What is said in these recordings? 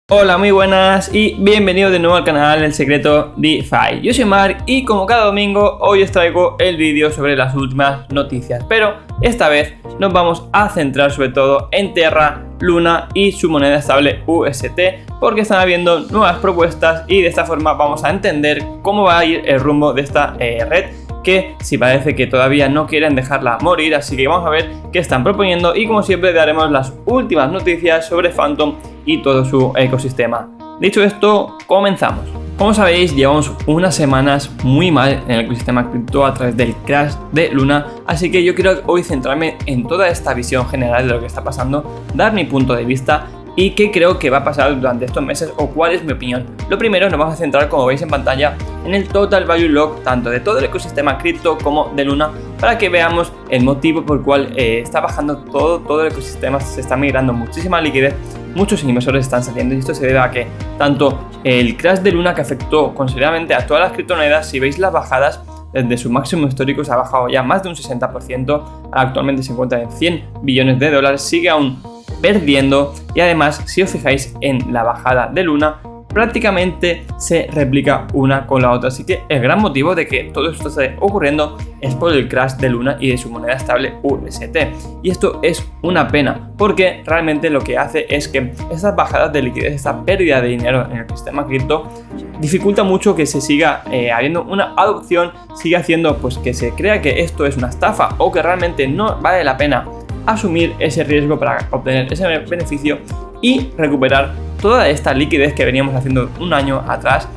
Hola, muy buenas y bienvenido de nuevo al canal El Secreto DeFi. Yo soy Mark y como cada domingo hoy os traigo el vídeo sobre las últimas noticias, pero esta vez nos vamos a centrar sobre todo en Terra, Luna y su moneda estable UST, porque están habiendo nuevas propuestas y de esta forma vamos a entender cómo va a ir el rumbo de esta red, que si parece que todavía no quieren dejarla morir, así que vamos a ver qué están proponiendo y como siempre daremos las últimas noticias sobre Phantom y todo su ecosistema. Dicho esto, comenzamos. Como sabéis, llevamos unas semanas muy mal en el ecosistema cripto a través del crash de Luna, así que yo quiero hoy centrarme en toda esta visión general de lo que está pasando, dar mi punto de vista y qué creo que va a pasar durante estos meses o cuál es mi opinión. Lo primero, nos vamos a centrar, como veis en pantalla, en el Total Value Lock, tanto de todo el ecosistema cripto como de Luna, para que veamos el motivo por el cual está bajando todo el ecosistema, se está migrando muchísima liquidez, muchos inversores están saliendo y esto se debe a que tanto el crash de Luna, que afectó considerablemente a todas las criptomonedas, si veis las bajadas, desde su máximo histórico se ha bajado ya más de un 60%, actualmente se encuentra en 100 billones de dólares, sigue aún perdiendo y además si os fijáis en la bajada de Luna prácticamente se replica una con la otra, así que el gran motivo de que todo esto esté ocurriendo es por el crash de Luna y de su moneda estable UST, y esto es una pena porque realmente lo que hace es que estas bajadas de liquidez, esta pérdida de dinero en el sistema cripto dificulta mucho que se siga habiendo una adopción, sigue haciendo pues que se crea que esto es una estafa o que realmente no vale la pena asumir ese riesgo para obtener ese beneficio y recuperar toda esta liquidez que veníamos haciendo un año atrás.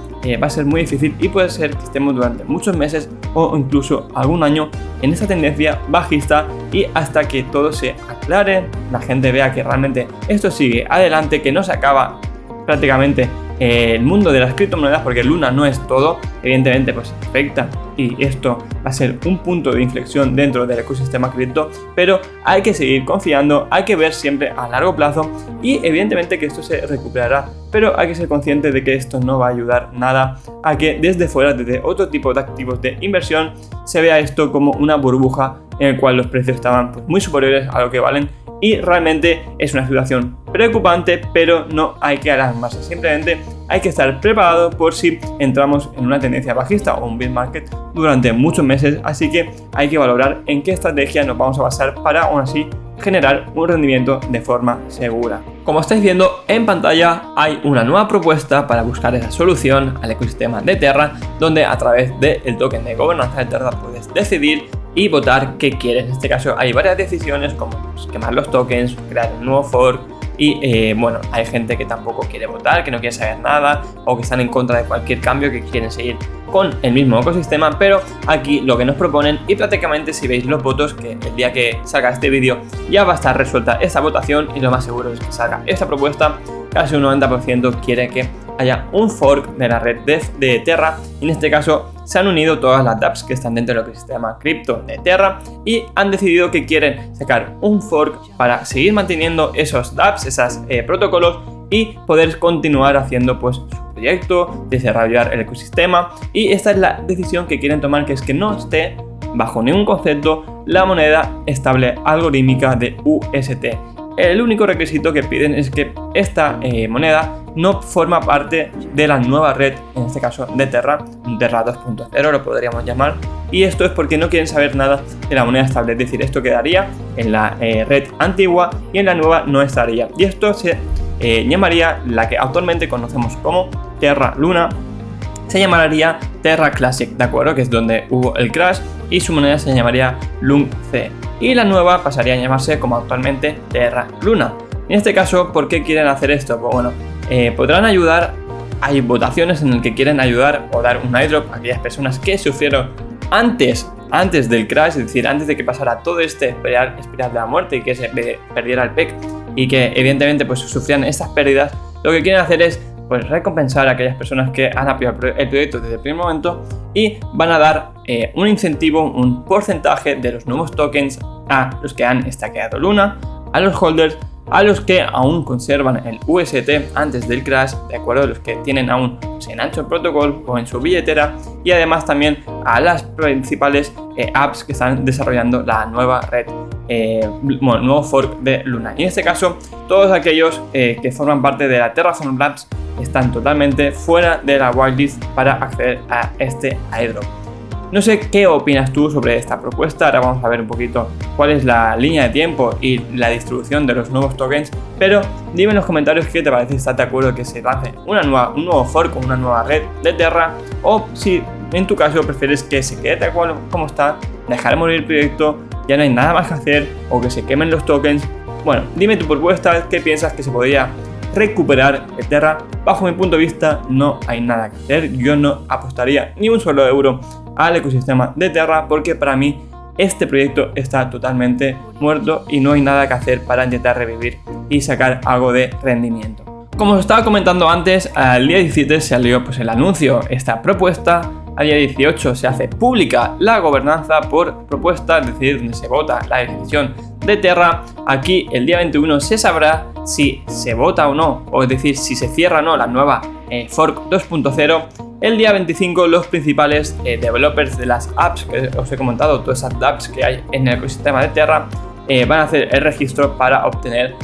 Va a ser muy difícil y puede ser que estemos durante muchos meses o incluso algún año en esta tendencia bajista y hasta que todo se aclare, la gente vea que realmente esto sigue adelante, que no se acaba prácticamente el mundo de las criptomonedas, porque Luna no es todo, evidentemente pues afecta y esto va a ser un punto de inflexión dentro del ecosistema cripto, pero hay que seguir confiando, hay que ver siempre a largo plazo y evidentemente que esto se recuperará, pero hay que ser consciente de que esto no va a ayudar nada a que desde fuera, desde otro tipo de activos de inversión, se vea esto como una burbuja en el cual los precios estaban pues muy superiores a lo que valen. Y realmente es una situación preocupante, pero no hay que alarmarse, simplemente hay que estar preparado por si entramos en una tendencia bajista o un bear market durante muchos meses, así que hay que valorar en qué estrategia nos vamos a basar para aún así generar un rendimiento de forma segura. Como estáis viendo en pantalla, hay una nueva propuesta para buscar esa solución al ecosistema de Terra, donde a través del token de gobernanza de Terra puedes decidir y votar qué quieres. En este caso hay varias decisiones como pues, quemar los tokens, crear un nuevo fork y bueno, hay gente que tampoco quiere votar, que no quiere saber nada o que están en contra de cualquier cambio, que quieren seguir con el mismo ecosistema, pero aquí lo que nos proponen, y prácticamente si veis los votos, que el día que salga este vídeo ya va a estar resuelta esta votación y lo más seguro es que salga esta propuesta, casi un 90% quiere que haya un fork de la red de Terra, y en este caso se han unido todas las dApps que están dentro del ecosistema cripto de Terra y han decidido que quieren sacar un fork para seguir manteniendo esos dApps, esos protocolos y poder continuar haciendo pues su proyecto, desarrollar el ecosistema, y esta es la decisión que quieren tomar, que es que no esté bajo ningún concepto la moneda estable algorítmica de UST. El único requisito que piden es que esta moneda no forma parte de la nueva red, en este caso de Terra, Terra 2.0 lo podríamos llamar, y esto es porque no quieren saber nada de la moneda estable, es decir, esto quedaría en la red antigua y en la nueva no estaría, y esto se llamaría la que actualmente conocemos como Terra Luna, se llamaría Terra Classic, ¿de acuerdo? Que es donde hubo el crash y su moneda se llamaría LUNC, y la nueva pasaría a llamarse como actualmente Terra Luna. En este caso, ¿por qué quieren hacer esto? Pues bueno, podrán ayudar, hay votaciones en las que quieren ayudar o dar un airdrop a aquellas personas que sufrieron antes del crash, es decir, antes de que pasara todo este espiral de la muerte y que se perdiera el PEC y que evidentemente pues sufrían estas pérdidas. Lo que quieren hacer es pues recompensar a aquellas personas que han apoyado el proyecto desde el primer momento y van a dar un incentivo, un porcentaje de los nuevos tokens a los que han stackeado Luna, a los holders, a los que aún conservan el UST antes del crash, de acuerdo, los que tienen aún en Anchor Protocol o en su billetera, y además también a las principales apps que están desarrollando la nueva red nuevo fork de Luna. Y en este caso, todos aquellos que forman parte de la Terraform Labs están totalmente fuera de la whitelist para acceder a este airdrop. No sé qué opinas tú sobre esta propuesta. Ahora vamos a ver un poquito cuál es la línea de tiempo y la distribución de los nuevos tokens, pero dime en los comentarios qué te parece, si estás de acuerdo que se lance un nuevo fork o una nueva red de Terra, o si en tu caso prefieres que se quede tal cual como está, dejar morir el proyecto, ya no hay nada más que hacer, o que se quemen los tokens. Bueno, dime tu propuesta, qué piensas que se podría recuperar de Terra. Bajo mi punto de vista no hay nada que hacer, yo no apostaría ni un solo euro al ecosistema de Terra, porque para mí este proyecto está totalmente muerto y no hay nada que hacer para intentar revivir y sacar algo de rendimiento. Como os estaba comentando antes, al día 17 salió el anuncio, esta propuesta. Al día 18 se hace pública la gobernanza por propuesta, es decir, donde se vota la definición de Terra. Aquí el día 21 se sabrá si se vota o no, o es decir, si se cierra o no la nueva fork 2.0. El día 25 los principales developers de las apps que os he comentado, todas esas apps que hay en el ecosistema de Terra, van a hacer el registro para obtener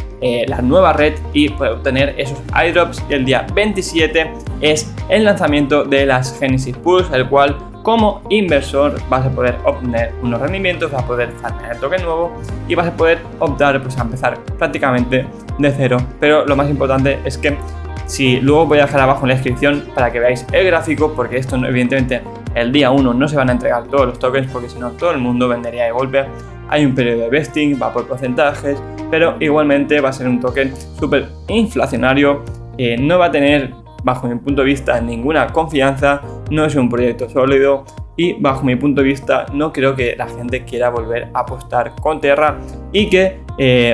la nueva red y poder obtener esos airdrops. Y el día 27 es el lanzamiento de las Genesis Pools, el cual como inversor vas a poder obtener unos rendimientos, vas a poder farmear el token nuevo y vas a poder optar a empezar prácticamente de cero. Pero lo más importante es que, si luego voy a dejar abajo en la descripción para que veáis el gráfico, porque esto evidentemente el día 1 no se van a entregar todos los tokens, porque si no todo el mundo vendería de golpe. Hay un periodo de vesting, va por porcentajes, pero igualmente va a ser un token súper inflacionario, no va a tener, bajo mi punto de vista, ninguna confianza, no es un proyecto sólido y bajo mi punto de vista no creo que la gente quiera volver a apostar con Terra, y que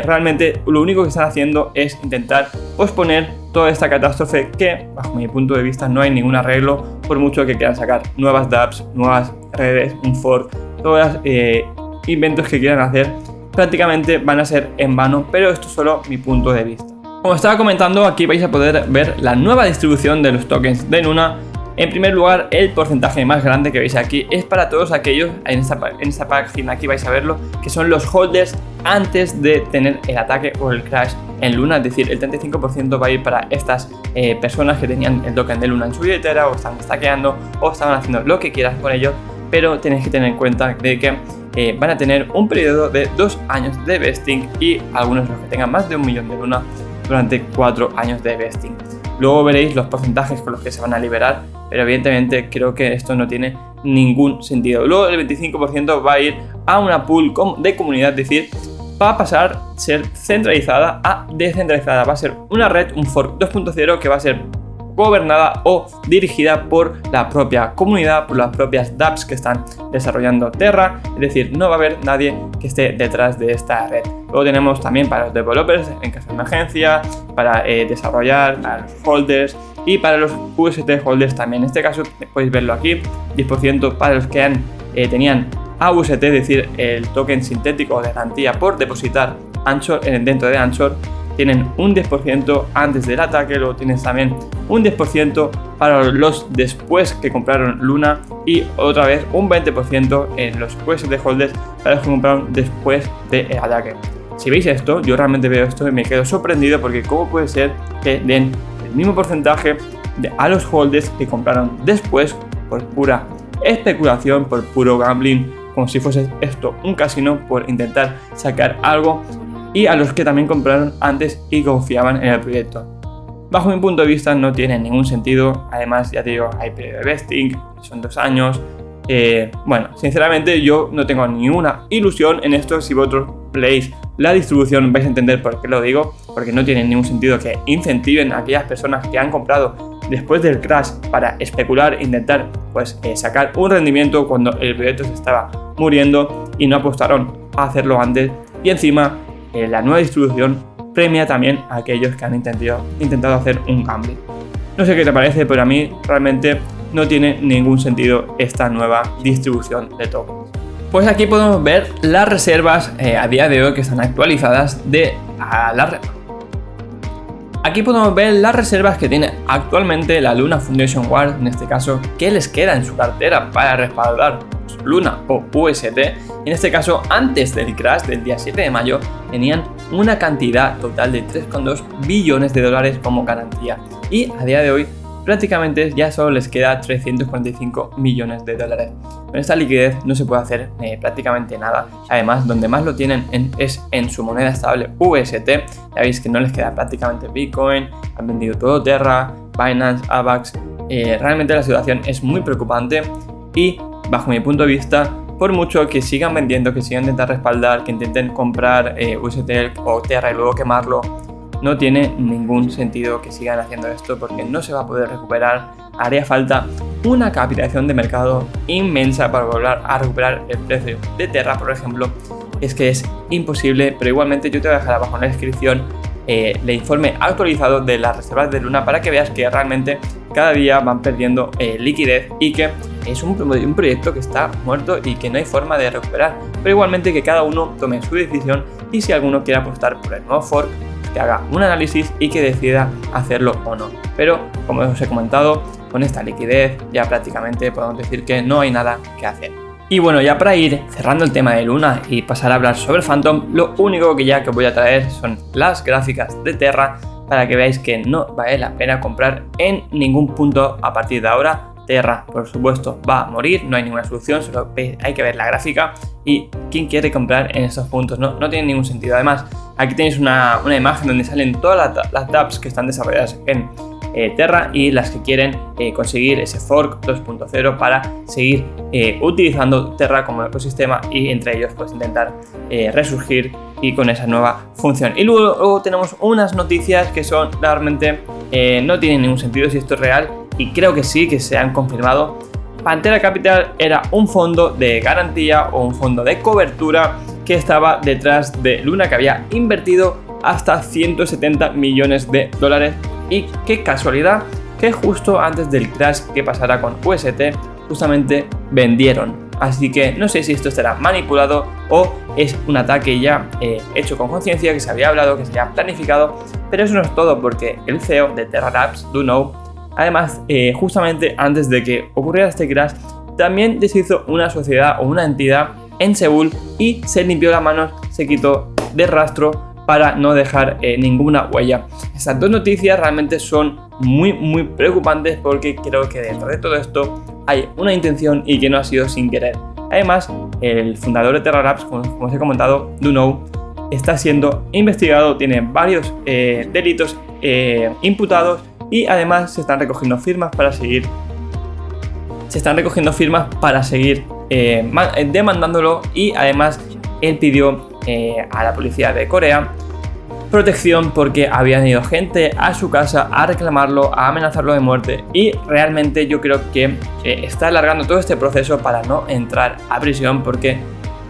realmente lo único que están haciendo es intentar posponer toda esta catástrofe que bajo mi punto de vista no hay ningún arreglo, por mucho que quieran sacar nuevas dApps, nuevas redes, un fork, todas inventos que quieran hacer prácticamente van a ser en vano, pero esto es solo mi punto de vista. Como estaba comentando, aquí vais a poder ver la nueva distribución de los tokens de Luna. En primer lugar, el porcentaje más grande que veis aquí es para todos aquellos, en esta página aquí vais a verlo, que son los holders antes de tener el ataque o el crash en Luna. Es decir, el 35% va a ir para estas personas que tenían el token de Luna en su billetera, o estaban stackeando, o estaban haciendo lo que quieras con ellos, pero tenéis que tener en cuenta de que van a tener un periodo de 2 años de vesting, y algunos los que tengan más de 1 millón de Luna durante 4 años de vesting. Luego veréis los porcentajes con los que se van a liberar, pero evidentemente creo que esto no tiene ningún sentido. Luego el 25% va a ir a una pool de comunidad, es decir, va a pasar a ser centralizada a descentralizada. Va a ser una red, un fork 2.0, que va a ser gobernada o dirigida por la propia comunidad, por las propias dApps que están desarrollando Terra, es decir, no va a haber nadie que esté detrás de esta red. Luego tenemos también para los developers en caso de emergencia, para desarrollar, para los holders y para los UST holders también. En este caso podéis verlo aquí, 10% para los que tenían AUST, es decir, el token sintético de garantía por depositar Anchor dentro de Anchor. Tienen un 10% antes del ataque. Luego tienes también un 10% para los después que compraron Luna, y otra vez un 20% en los UST holders para los que compraron después del ataque. Si veis esto, yo realmente veo esto y me quedo sorprendido, porque cómo puede ser que den el mismo porcentaje a los holders que compraron después por pura especulación, por puro gambling, como si fuese esto un casino, por intentar sacar algo, y a los que también compraron antes y confiaban en el proyecto. Bajo mi punto de vista no tiene ningún sentido. Además, ya te digo, hay periodo de vesting, son 2 años. Bueno, sinceramente yo no tengo ninguna ilusión en esto. Si vosotros leéis la distribución vais a entender por qué lo digo, porque no tiene ningún sentido que incentiven a aquellas personas que han comprado después del crash para especular e intentar sacar un rendimiento cuando el proyecto se estaba muriendo, y no apostaron a hacerlo antes. Y encima la nueva distribución premia también a aquellos que han intentado hacer un cambio. No sé qué te parece, pero a mí realmente no tiene ningún sentido esta nueva distribución de tokens. Pues aquí podemos ver las reservas a día de hoy que están actualizadas de la red. Aquí podemos ver las reservas que tiene actualmente la Luna Foundation Ward, en este caso, que les queda en su cartera para respaldar Luna o UST, en este caso antes del crash del día 7 de mayo, tenían una cantidad total de 3,2 billones de dólares como garantía y a día de hoy prácticamente ya solo les queda 345 millones de dólares. Con esta liquidez no se puede hacer prácticamente nada. Además, donde más lo tienen es en su moneda estable UST. Ya veis que no les queda prácticamente Bitcoin, han vendido todo Terra, Binance, Avax. Realmente la situación es muy preocupante y bajo mi punto de vista, por mucho que sigan vendiendo, que sigan intentando respaldar, que intenten comprar UST o Terra y luego quemarlo, no tiene ningún sentido que sigan haciendo esto porque no se va a poder recuperar. Haría falta una capitalización de mercado inmensa para volver a recuperar el precio de Terra, por ejemplo. Es que es imposible, pero igualmente yo te voy a dejar abajo en la descripción el informe actualizado de las reservas de Luna para que veas que realmente cada día van perdiendo liquidez y que es un proyecto que está muerto y que no hay forma de recuperar. Pero igualmente que cada uno tome su decisión y si alguno quiere apostar por el nuevo fork, que haga un análisis y que decida hacerlo o no. Pero como os he comentado, con esta liquidez ya prácticamente podemos decir que no hay nada que hacer. Y bueno, ya para ir cerrando el tema de Luna y pasar a hablar sobre Phantom, lo único que ya que voy a traer son las gráficas de Terra para que veáis que no vale la pena comprar en ningún punto a partir de ahora. Terra, por supuesto, va a morir, no hay ninguna solución, solo hay que ver la gráfica y quién quiere comprar en estos puntos, no tiene ningún sentido. Además, aquí tenéis una imagen donde salen todas las dApps que están desarrolladas en Terra y las que quieren conseguir ese fork 2.0 para seguir utilizando Terra como ecosistema y entre ellos pues intentar resurgir y con esa nueva función. Y luego tenemos unas noticias que son realmente no tienen ningún sentido si esto es real y creo que sí, que se han confirmado. Pantera Capital era un fondo de garantía o un fondo de cobertura que estaba detrás de Luna, que había invertido hasta 170 millones de dólares y qué casualidad que justo antes del crash que pasara con UST justamente vendieron. Así que no sé si esto estará manipulado o es un ataque ya hecho con conciencia, que se había hablado, que se había planificado, pero eso no es todo porque el CEO de Terra Labs, Duno, además justamente antes de que ocurriera este crash también deshizo una sociedad o una entidad en Seúl y se limpió las manos, se quitó de rastro para no dejar ninguna huella. Estas dos noticias realmente son muy preocupantes porque creo que dentro de todo esto hay una intención y que no ha sido sin querer. Además, el fundador de Terra Labs, como os he comentado, Duno, está siendo investigado, tiene varios delitos imputados y además se están recogiendo firmas para seguir demandándolo y además él pidió a la policía de Corea protección porque habían ido gente a su casa a reclamarlo, a amenazarlo de muerte y realmente yo creo que está alargando todo este proceso para no entrar a prisión porque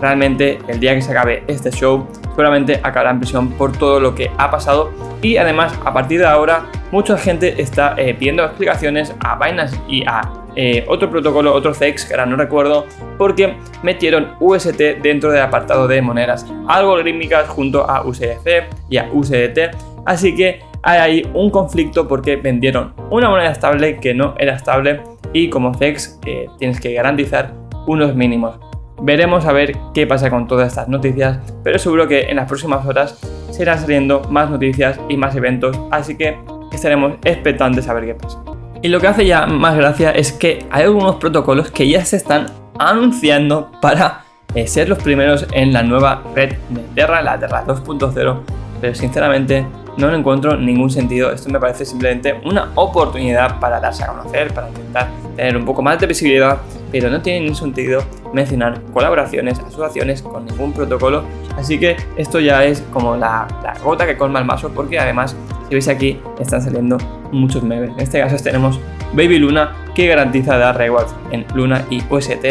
realmente el día que se acabe este show seguramente acabará en prisión por todo lo que ha pasado y además a partir de ahora mucha gente está pidiendo explicaciones a Binance y a otro protocolo, otro CEX que ahora no recuerdo, porque metieron UST dentro del apartado de monedas algorítmicas junto a USDC y a USDT, así que hay ahí un conflicto porque vendieron una moneda estable que no era estable y como CEX tienes que garantizar unos mínimos. Veremos a ver qué pasa con todas estas noticias, pero seguro que en las próximas horas se irán saliendo más noticias y más eventos, así que estaremos expectantes a ver qué pasa. Y lo que hace ya más gracia es que hay algunos protocolos que ya se están anunciando para ser los primeros en la nueva red de Terra, la Terra 2.0, pero sinceramente no le encuentro ningún sentido. Esto me parece simplemente una oportunidad para darse a conocer, para intentar tener un poco más de visibilidad, pero no tiene ningún sentido mencionar colaboraciones, asociaciones con ningún protocolo, así que esto ya es como la gota que colma el vaso porque además si veis aquí están saliendo muchos memes. En este caso tenemos Baby Luna que garantiza dar rewards en Luna y UST.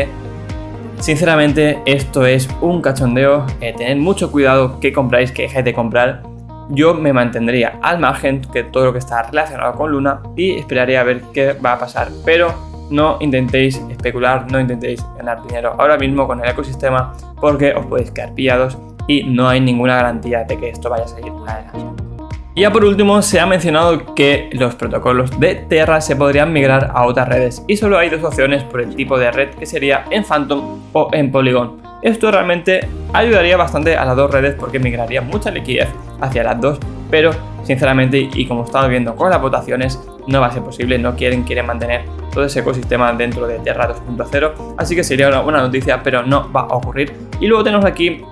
Sinceramente esto es un cachondeo, tened mucho cuidado que compráis, que dejéis de comprar. Yo me mantendría al margen que todo lo que está relacionado con Luna y esperaría a ver qué va a pasar, pero no intentéis especular, no intentéis ganar dinero ahora mismo con el ecosistema porque os podéis quedar pillados y no hay ninguna garantía de que esto vaya a seguir adelante. Y ya por último se ha mencionado que los protocolos de Terra se podrían migrar a otras redes y solo hay dos opciones por el tipo de red, que sería en Phantom o en Polygon. Esto realmente ayudaría bastante a las dos redes porque migraría mucha liquidez hacia las dos, pero sinceramente, y como estamos viendo con las votaciones, no va a ser posible, no quieren mantener todo ese ecosistema dentro de Terra 2.0, así que sería una buena noticia, pero no va a ocurrir. Y luego tenemos aquí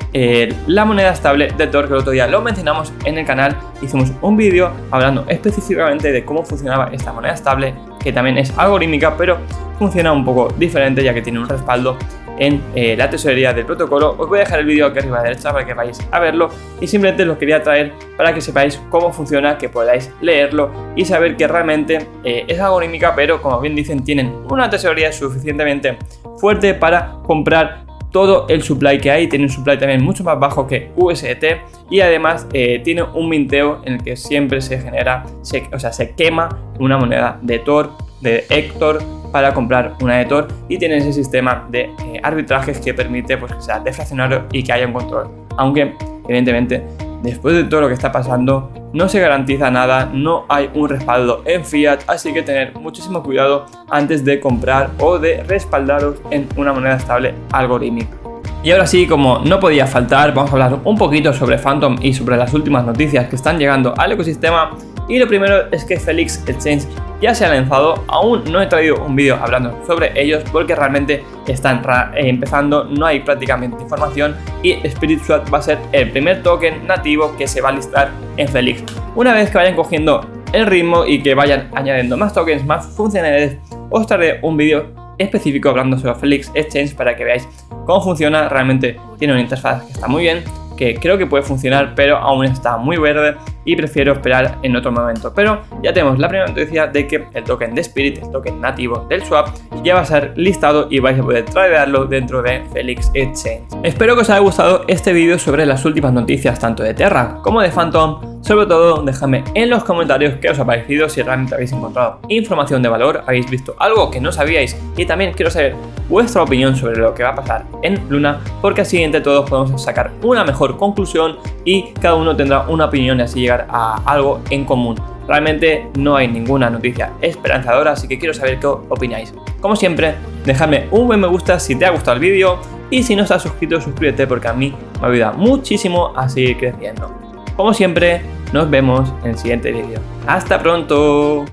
la moneda estable de Tor, que el otro día lo mencionamos en el canal, hicimos un vídeo hablando específicamente de cómo funcionaba esta moneda estable, que también es algorítmica, pero funciona un poco diferente ya que tiene un respaldo en la tesorería del protocolo. Os voy a dejar el vídeo aquí arriba a la derecha para que vayáis a verlo, y simplemente los quería traer para que sepáis cómo funciona, que podáis leerlo y saber que realmente es algorítmica, pero como bien dicen, tienen una tesorería suficientemente fuerte para comprar todo el supply que hay. Tiene un supply también mucho más bajo que USDT, y además tiene un minteo en el que siempre se genera, se quema una moneda de Tor, de Hector, para comprar una de Tor, y tienen ese sistema de arbitrajes que permite pues, que sea deflacionario y que haya un control. Aunque evidentemente después de todo lo que está pasando no se garantiza nada, no hay un respaldo en fiat, así que tener muchísimo cuidado antes de comprar o de respaldaros en una moneda estable algorítmica. Y ahora sí, como no podía faltar, vamos a hablar un poquito sobre Phantom y sobre las últimas noticias que están llegando al ecosistema. Y lo primero es que Felix Exchange ya se ha lanzado. Aún no he traído un vídeo hablando sobre ellos porque realmente están empezando, no hay prácticamente información, y Spirit Swap va a ser el primer token nativo que se va a listar en Felix. Una vez que vayan cogiendo el ritmo y que vayan añadiendo más tokens, más funcionalidades, os traeré un vídeo específico hablando sobre Felix Exchange para que veáis cómo funciona. Realmente tiene una interfaz que está muy bien, que creo que puede funcionar, pero aún está muy verde y prefiero esperar en otro momento. Pero ya tenemos la primera noticia de que el token de Spirit, el token nativo del swap, ya va a ser listado y vais a poder tradearlo dentro de Felix Exchange. Espero que os haya gustado este vídeo sobre las últimas noticias tanto de Terra como de Phantom. Sobre todo, dejadme en los comentarios qué os ha parecido, si realmente habéis encontrado información de valor, habéis visto algo que no sabíais, y también quiero saber vuestra opinión sobre lo que va a pasar en Luna, porque así entre todos podemos sacar una mejor conclusión y cada uno tendrá una opinión y así llegar a algo en común. Realmente no hay ninguna noticia esperanzadora, así que quiero saber qué opináis. Como siempre, dejadme un buen me gusta si te ha gustado el vídeo, y si no estás suscrito, suscríbete porque a mí me ayuda muchísimo a seguir creciendo. Como siempre, nos vemos en el siguiente vídeo. ¡Hasta pronto!